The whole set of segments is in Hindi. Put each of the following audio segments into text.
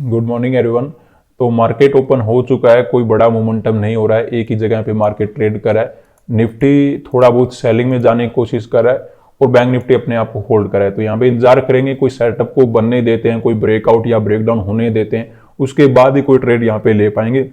Good morning everyone. तो मार्केट ओपन हो चुका है, कोई बड़ा मोमेंटम नहीं हो रहा है, एक ही जगह पे मार्केट ट्रेड कर रहा है। निफ्टी थोड़ा बहुत सेलिंग में जाने की कोशिश कर रहा है और बैंक निफ्टी अपने आप को होल्ड कर रहा है। तो यहाँ पे इंतजार करेंगे, कोई सेटअप को बनने देते हैं, कोई ब्रेकआउट या ब्रेकडाउन होने देते हैं, उसके बाद ही कोई ट्रेड यहाँ पे ले पाएंगे।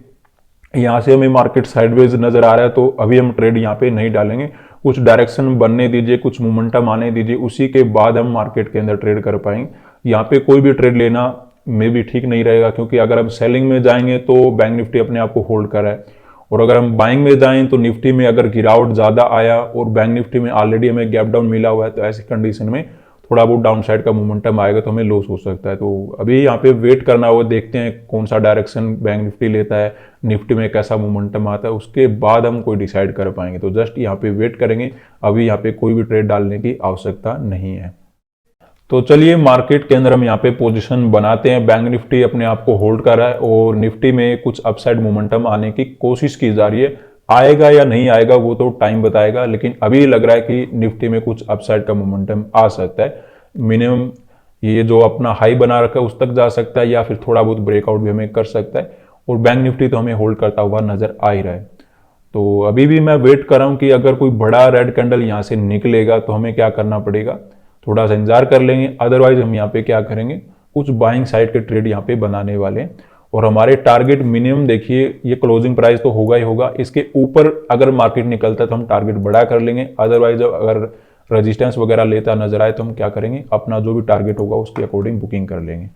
यहाँ से हमें मार्केट साइडवेज नजर आ रहा है तो अभी हम ट्रेड यहाँ पे नहीं डालेंगे, कुछ डायरेक्शन बनने दीजिए, कुछ मोमेंटम आने दीजिए, उसी के बाद हम मार्केट के अंदर ट्रेड कर पाएंगे। यहाँ पे कोई भी ट्रेड लेना में भी ठीक नहीं रहेगा, क्योंकि अगर हम सेलिंग में जाएंगे तो बैंक निफ्टी अपने आप को होल्ड कर रहा है, और अगर हम बाइंग में जाएं तो निफ्टी में अगर गिरावट ज़्यादा आया और बैंक निफ्टी में ऑलरेडी हमें गैप डाउन मिला हुआ है, तो ऐसी कंडीशन में थोड़ा बहुत डाउन साइड का मोमेंटम आएगा तो हमें लॉस हो सकता है। तो अभी यहाँ पे वेट करना होगा, देखते हैं कौन सा डायरेक्शन बैंक निफ्टी लेता है, निफ्टी में कैसा मोमेंटम आता है, उसके बाद हम कोई डिसाइड कर पाएंगे। तो जस्ट यहाँ पे वेट करेंगे, अभी यहाँ पे कोई भी ट्रेड डालने की आवश्यकता नहीं है। तो चलिए मार्केट के अंदर हम यहाँ पे पोजीशन बनाते हैं। बैंक निफ्टी अपने आप को होल्ड कर रहा है और निफ्टी में कुछ अपसाइड मोमेंटम आने की कोशिश की जा रही है। आएगा या नहीं आएगा वो तो टाइम बताएगा, लेकिन अभी लग रहा है कि निफ्टी में कुछ अपसाइड का मोमेंटम आ सकता है। मिनिमम ये जो अपना हाई बना रखा है उस तक जा सकता है, या फिर थोड़ा बहुत ब्रेकआउट भी हमें कर सकता है, और बैंक निफ्टी तो हमें होल्ड करता हुआ नजर आ ही रहा है। तो अभी भी मैं वेट कर रहा हूँ कि अगर कोई बड़ा रेड कैंडल यहाँ से निकलेगा तो हमें क्या करना पड़ेगा, थोड़ा सा इंतजार कर लेंगे। अदरवाइज हम यहाँ पे क्या करेंगे, कुछ बाइंग साइड के ट्रेड यहाँ पे बनाने वाले हैं, और हमारे टारगेट मिनिमम देखिए, ये क्लोजिंग प्राइस तो होगा ही होगा, इसके ऊपर अगर मार्केट निकलता है तो हम टारगेट बड़ा कर लेंगे। अदरवाइज अगर रजिस्टेंस वगैरह लेता नजर आए तो हम क्या करेंगे, अपना जो भी टारगेट होगा उसके अकॉर्डिंग बुकिंग कर लेंगे।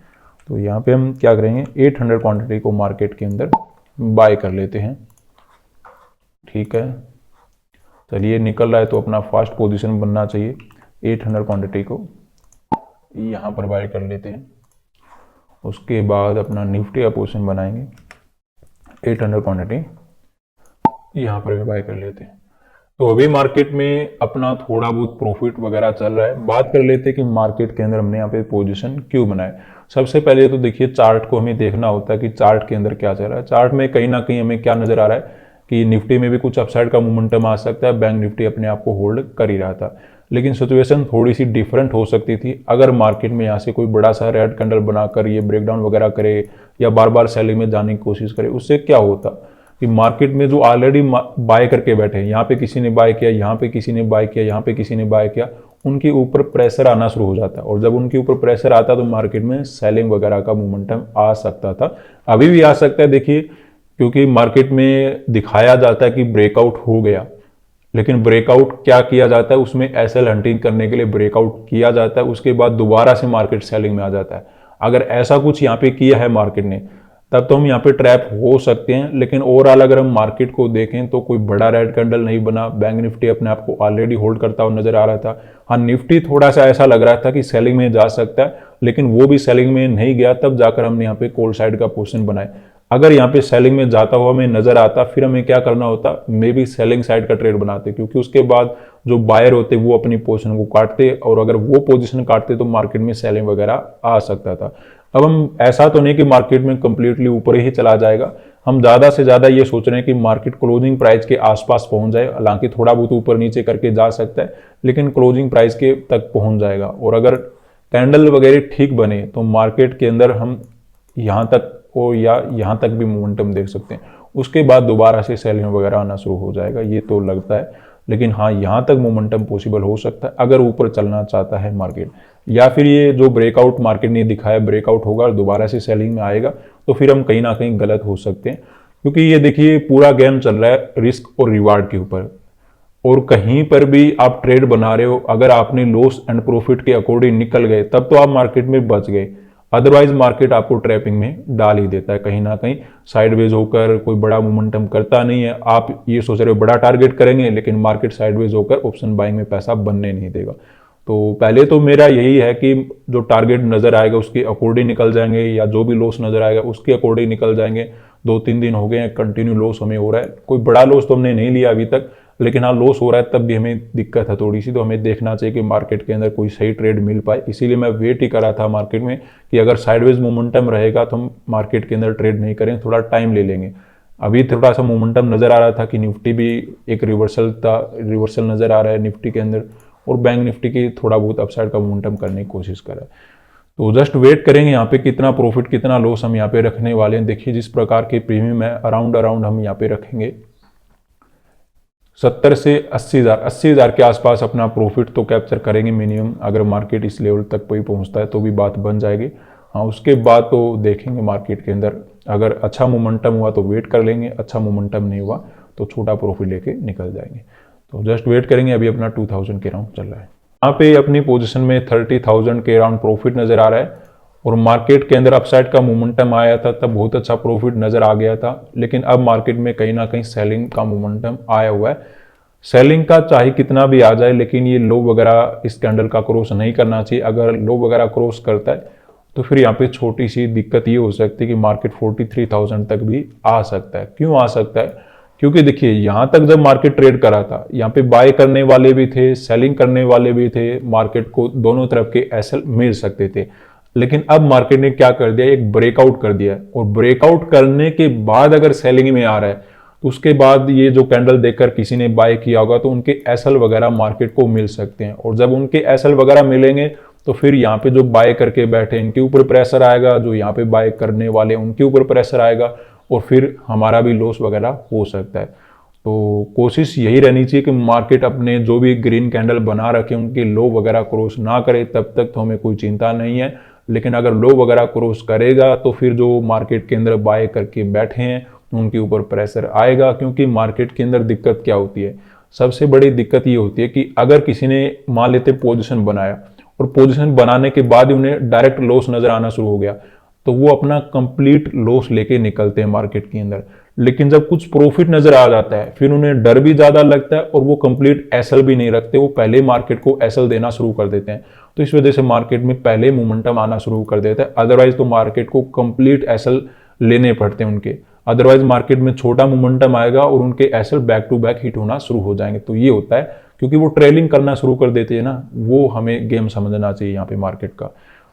तो यहाँ पे हम क्या करेंगे, 800 क्वांटिटी को मार्केट के अंदर बाय कर लेते हैं। ठीक है, चलिए निकल रहा है तो अपना फास्ट पोजीशन बनना चाहिए। 800 क्वांटिटी को यहाँ पर बाय कर लेते हैं, उसके बाद अपना निफ्टी का पोजीशन बनाएंगे। 800 क्वांटिटी यहाँ पर भी बाय कर लेते हैं। तो अभी मार्केट में अपना थोड़ा बहुत प्रॉफिट वगैरह चल रहा है। बात कर लेते हैं कि मार्केट के अंदर हमने यहाँ पे पोजीशन क्यों बनाया। सबसे पहले तो देखिए, चार्ट को हमें देखना होता है कि चार्ट के अंदर क्या चल रहा है। चार्ट में कहीं ना कहीं हमें क्या नजर आ रहा है कि निफ्टी में भी कुछ अपसाइड का मोमेंटम आ सकता है, बैंक निफ्टी अपने आप को होल्ड कर ही रहा था, लेकिन सिचुएशन थोड़ी सी डिफरेंट हो सकती थी। अगर मार्केट में यहाँ से कोई बड़ा सा रेड कैंडल बनाकर ये ब्रेकडाउन वगैरह करे या बार बार सेलिंग में जाने की कोशिश करे, उससे क्या होता कि मार्केट में जो ऑलरेडी बाय करके बैठे हैं, यहाँ पे किसी ने बाय किया, यहाँ पे किसी ने बाय किया, यहाँ पे किसी ने बाय किया, उनके ऊपर प्रेशर आना शुरू हो जाता है, और जब उनके ऊपर प्रेशर आता तो मार्केट में सेलिंग वगैरह का मोमेंटम आ सकता था, अभी भी आ सकता है। देखिए, क्योंकि मार्केट में दिखाया जाता है कि ब्रेकआउट हो गया, लेकिन ब्रेकआउट क्या किया जाता है, उसमें एसएल हंटिंग करने के लिए ब्रेकआउट किया जाता है, उसके बाद दोबारा से मार्केट सेलिंग में आ जाता है। अगर ऐसा कुछ यहाँ पे किया है मार्केट ने, तब तो हम यहाँ पे ट्रैप हो सकते हैं। लेकिन ओवरऑल अगर हम मार्केट को देखें तो कोई बड़ा रेड कैंडल नहीं बना, बैंक निफ्टी अपने आप को ऑलरेडी होल्ड करता हुआ नजर आ रहा था। हाँ, निफ्टी थोड़ा सा ऐसा लग रहा था कि सेलिंग में जा सकता है, लेकिन वो भी सेलिंग में नहीं गया, तब जाकर हमने यहाँ पे कॉल साइड का पोजीशन बनाए। अगर यहाँ पे सेलिंग में जाता हुआ हमें नजर आता, फिर हमें क्या करना होता, मे बी सेलिंग साइड का ट्रेड बनाते, क्योंकि उसके बाद जो बायर होते वो अपनी पोजीशन को काटते, और अगर वो पोजीशन काटते तो मार्केट में सेलिंग वगैरह आ सकता था। अब हम ऐसा तो नहीं कि मार्केट में कंप्लीटली ऊपर ही चला जाएगा, हम ज़्यादा से ज़्यादा ये सोच रहे हैं कि मार्केट क्लोजिंग प्राइस के आसपास पहुंच जाए। हालांकि थोड़ा बहुत ऊपर नीचे करके जा सकता है, लेकिन क्लोजिंग प्राइस के तक पहुंच जाएगा, और अगर कैंडल वगैरह ठीक बने तो मार्केट के अंदर हम यहाँ तक हो या यहाँ तक भी मोमेंटम देख सकते हैं। उसके बाद दोबारा से सेलिंग वगैरह आना शुरू हो जाएगा, ये तो लगता है। लेकिन हाँ, यहाँ तक मोमेंटम पॉसिबल हो सकता है अगर ऊपर चलना चाहता है मार्केट, या फिर ये जो ब्रेकआउट मार्केट ने दिखाया ब्रेकआउट होगा और दोबारा से सेलिंग में आएगा, तो फिर हम कहीं ना कहीं गलत हो सकते हैं। क्योंकि ये देखिए, पूरा गेम चल रहा है रिस्क और रिवार्ड के ऊपर, और कहीं पर भी आप ट्रेड बना रहे हो, अगर आपने लॉस एंड प्रॉफिट के अकॉर्डिंग निकल गए तब तो आप मार्केट में बच गए, अदरवाइज मार्केट आपको ट्रैपिंग में डाल ही देता है। कहीं ना कहीं साइडवेज होकर कोई बड़ा मोमेंटम करता नहीं है। आप ये सोच रहे हो बड़ा टारगेट करेंगे, लेकिन मार्केट साइडवेज होकर ऑप्शन बाइंग में पैसा बनने नहीं देगा। तो पहले तो मेरा यही है कि जो टारगेट नजर आएगा उसके अकॉर्डिंग निकल जाएंगे, या जो भी लॉस नजर आएगा उसके अकॉर्डिंग निकल जाएंगे। 2-3 दिन हो गए हैं कंटिन्यू लॉस हमें हो रहा है, कोई बड़ा लॉस तो हमने नहीं लिया अभी तक, लेकिन हाँ लॉस हो रहा है तब भी हमें दिक्कत है थोड़ी सी। तो हमें देखना चाहिए कि मार्केट के अंदर कोई सही ट्रेड मिल पाए, इसीलिए मैं वेट ही कर रहा था मार्केट में कि अगर साइडवेज मोमेंटम रहेगा तो हम मार्केट के अंदर ट्रेड नहीं करेंगे, थोड़ा टाइम ले लेंगे। अभी थोड़ा सा मोमेंटम नजर आ रहा था कि निफ्टी भी एक रिवर्सल था, रिवर्सल नजर आ रहा है निफ्टी के अंदर, और बैंक निफ्टी की थोड़ा बहुत अपसाइड का मोमेंटम करने की कोशिश कर रहा है। तो जस्ट वेट करेंगे यहाँ पे कितना प्रॉफिट कितना लॉस हम यहाँ पे रखने वाले हैं। देखिए जिस प्रकार के प्रीमियम है अराउंड हम यहाँ पे रखेंगे 70 से 80,000 के आसपास अपना प्रॉफिट तो कैप्चर करेंगे मिनिमम। अगर मार्केट इस लेवल तक कोई पहुंचता है तो भी बात बन जाएगी। हाँ उसके बाद तो देखेंगे मार्केट के अंदर अगर अच्छा मोमेंटम हुआ तो वेट कर लेंगे, अच्छा मोमेंटम नहीं हुआ तो छोटा प्रॉफिट लेके निकल जाएंगे। तो जस्ट वेट करेंगे। अभी अपना 2000 के राउंड चल रहा है। यहाँ पे अपनी पोजीशन में 30,000 के राउंड प्रॉफिट नजर आ रहा है और मार्केट के अंदर अपसाइड का मोमेंटम आया था तब बहुत अच्छा प्रॉफिट नजर आ गया था। लेकिन अब मार्केट में कहीं ना कहीं सेलिंग का मोमेंटम आया हुआ है। सेलिंग का चाहे कितना भी आ जाए लेकिन ये लो वगैरह इस कैंडल का क्रॉस नहीं करना चाहिए। अगर लो वगैरह क्रॉस करता है तो फिर यहाँ पे छोटी सी दिक्कत ये हो सकती है कि मार्केट 43,000 तक भी आ सकता है। क्यों आ सकता है? क्योंकि देखिए यहाँ तक जब मार्केट ट्रेड करा था यहाँ पे बाय करने वाले भी थे, सेलिंग करने वाले भी थे, मार्केट को दोनों तरफ के एसएल मिल सकते थे। लेकिन अब मार्केट ने क्या कर दिया, एक ब्रेकआउट कर दिया और ब्रेकआउट करने के बाद अगर सेलिंग में आ रहा है तो उसके बाद ये जो कैंडल देखकर किसी ने बाय किया होगा तो उनके एसएल वगैरह मार्केट को मिल सकते हैं और जब उनके एसएल वगैरह मिलेंगे तो फिर यहाँ पे जो बाय करके बैठे इनके ऊपर प्रेशर आएगा, जो यहाँ पे बाय करने वाले उनके ऊपर प्रेशर आएगा और फिर हमारा भी लॉस वगैरह हो सकता है। तो कोशिश यही रहनी चाहिए कि मार्केट अपने जो भी ग्रीन कैंडल बना रखे उनके लो वगैरह क्रॉस ना करे, तब तक तो हमें कोई चिंता नहीं है। लेकिन अगर लो वगैरह क्रॉस करेगा तो फिर जो मार्केट के अंदर बाय करके बैठे हैं उनके ऊपर प्रेशर आएगा। क्योंकि मार्केट के अंदर दिक्कत क्या होती है, सबसे बड़ी दिक्कत ये होती है कि अगर किसी ने मान लेते पोजीशन बनाया और पोजीशन बनाने के बाद उन्हें डायरेक्ट लॉस नजर आना शुरू हो गया तो वो अपना कंप्लीट लॉस लेके निकलते हैं मार्केट के अंदर। लेकिन जब कुछ प्रॉफिट नजर आ जाता है फिर उन्हें डर भी ज्यादा लगता है और वो कंप्लीट एसएल भी नहीं रखते, वो पहले मार्केट को एसएल देना शुरू कर देते हैं। तो इस वजह से मार्केट में पहले मोमेंटम आना शुरू कर देता है। अदरवाइज तो मार्केट को कंप्लीट एसएल लेने पड़ते हैं उनके। अदरवाइज मार्केट में छोटा मोमेंटम आएगा और उनके SL back to back hit होना शुरू हो जाएंगे। तो ये होता है क्योंकि वो ट्रेलिंग करना शुरू कर देते हैं ना, वो हमें गेम समझना चाहिए यहाँ पे मार्केट का।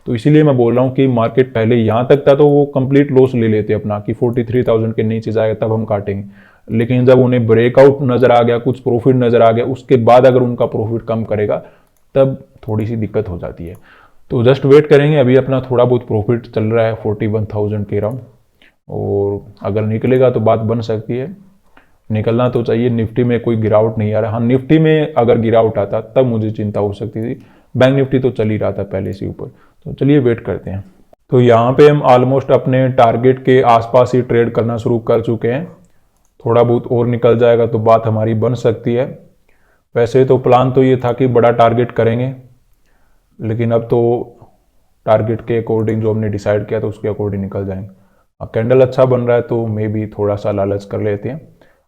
तो इसीलिए मैं बोल रहा हूँ कि मार्केट पहले यहाँ तक था तो वो कंप्लीट लॉस ले लेते अपना कि 43,000 के नीचे जाएगा तब हम काटेंगे। लेकिन जब उन्हें ब्रेकआउट नजर आ गया, कुछ प्रॉफिट नजर आ गया, उसके बाद अगर उनका प्रॉफिट कम करेगा तब थोड़ी सी दिक्कत हो जाती है। तो जस्ट वेट करेंगे। अभी अपना थोड़ा बहुत प्रॉफिट चल रहा है 41,000 के राउंड और अगर निकलेगा तो बात बन सकती है। निकलना तो चाहिए। निफ्टी में कोई गिरावट नहीं आ रहा। हाँ निफ्टी में अगर गिरावट आता तब मुझे चिंता हो सकती थी। बैंक निफ्टी तो चल ही रहा था पहले से ऊपर। तो चलिए वेट करते हैं। तो यहाँ पे हम ऑलमोस्ट अपने टारगेट के आसपास ही ट्रेड करना शुरू कर चुके हैं। थोड़ा बहुत और निकल जाएगा तो बात हमारी बन सकती है। वैसे तो प्लान तो ये था कि बड़ा टारगेट करेंगे लेकिन अब तो टारगेट के अकॉर्डिंग जो हमने डिसाइड किया था उसके अकॉर्डिंग निकल जाएंगे। अब कैंडल अच्छा बन रहा है तो मे भी थोड़ा सा लालच कर लेते हैं।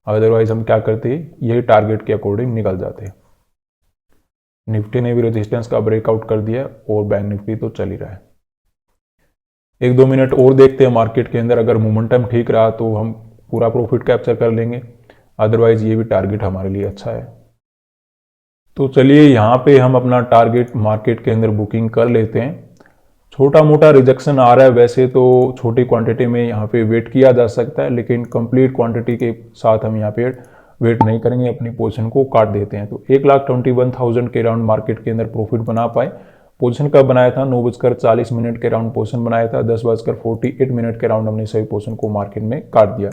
अदरवाइज हम क्या करते हैं, यही टारगेट के अकॉर्डिंग निकल जाते हैं। निफ्टी ने भी रेजिस्टेंस का ब्रेकआउट कर दिया और बैंक निफ्टी तो चल ही रहा है। 1-2 मिनट और देखते हैं मार्केट के अंदर। अगर मोमेंटम ठीक रहा तो हम पूरा प्रॉफिट कैप्चर कर लेंगे। अदरवाइज ये भी टारगेट हमारे लिए अच्छा है। तो चलिए यहाँ पे हम अपना टारगेट मार्केट के अंदर बुकिंग कर लेते हैं। छोटा मोटा रिजेक्शन आ रहा है, वैसे तो छोटी क्वांटिटी में यहाँ पे वेट किया जा सकता है लेकिन कंप्लीट क्वांटिटी के साथ हम यहाँ पे वेट नहीं करेंगे, अपनी पोजीशन को काट देते हैं। तो 1,21,000 के राउंड मार्केट के अंदर प्रॉफिट बना पाए। पोजीशन कब बनाया था, 9:40 के राउंड पोजीशन बनाया था। 10:48 के राउंड हमने सभी पोजीशन को मार्केट में काट दिया।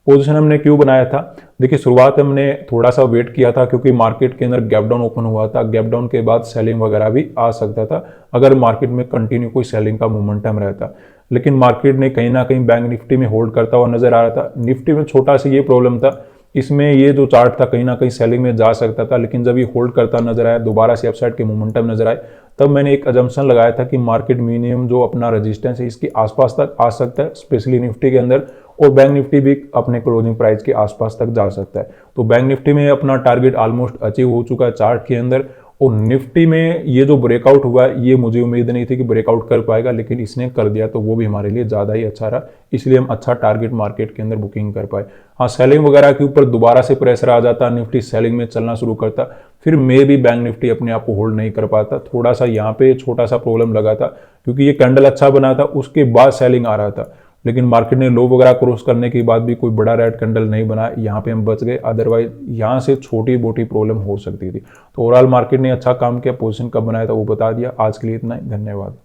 पोजीशन हमने क्यों बनाया था, देखिए शुरुआत हमने थोड़ा सा वेट किया था क्योंकि मार्केट के अंदर गैप डाउन ओपन हुआ था। गैप डाउन के बाद सेलिंग वगैरह भी आ सकता था अगर मार्केट में कंटिन्यू कोई सेलिंग का मोमेंटम रहता। लेकिन मार्केट ने कहीं ना कहीं बैंक निफ्टी में होल्ड करता हुआ नजर आ रहा था। निफ्टी में छोटा सा ये प्रॉब्लम था, इसमें ये जो चार्ट था कहीं ना कहीं सेलिंग में जा सकता था। लेकिन जब ये होल्ड करता नजर आया, दोबारा से अपसाइड के मोमेंटम नजर आए, तब मैंने एक अजम्पशन लगाया था कि मार्केट मिनिमम जो अपना रेजिस्टेंस है इसके आसपास तक आ सकता है, स्पेशली निफ्टी के अंदर, और बैंक निफ्टी भी अपने क्लोजिंग प्राइस के आसपास तक जा सकता है। तो बैंक निफ्टी में अपना टारगेट ऑलमोस्ट अचीव हो चुका है चार्ट के अंदर। और निफ्टी में ये जो ब्रेकआउट हुआ है ये मुझे उम्मीद नहीं थी कि ब्रेकआउट कर पाएगा, लेकिन इसने कर दिया तो वो भी हमारे लिए ज़्यादा ही अच्छा रहा। इसलिए हम अच्छा टारगेट मार्केट के अंदर बुकिंग कर पाए। हाँ, सेलिंग वगैरह के ऊपर दोबारा से प्रेशर आ जाता, निफ्टी सेलिंग में चलना शुरू करता, फिर मे भी बैंक निफ्टी अपने आप को होल्ड नहीं कर पाता। थोड़ा सा यहाँ पे छोटा सा प्रॉब्लम लगा था क्योंकि ये कैंडल अच्छा बना था, उसके बाद सेलिंग आ रहा था, लेकिन मार्केट ने लो वगैरह क्रॉस करने के बाद भी कोई बड़ा रेड कैंडल नहीं बना। यहाँ पे हम बच गए, अदरवाइज यहाँ से छोटी मोटी प्रॉब्लम हो सकती थी। तो ओवरऑल मार्केट ने अच्छा काम किया। पोजीशन कब बनाया था वो बता दिया। आज के लिए इतना ही, धन्यवाद।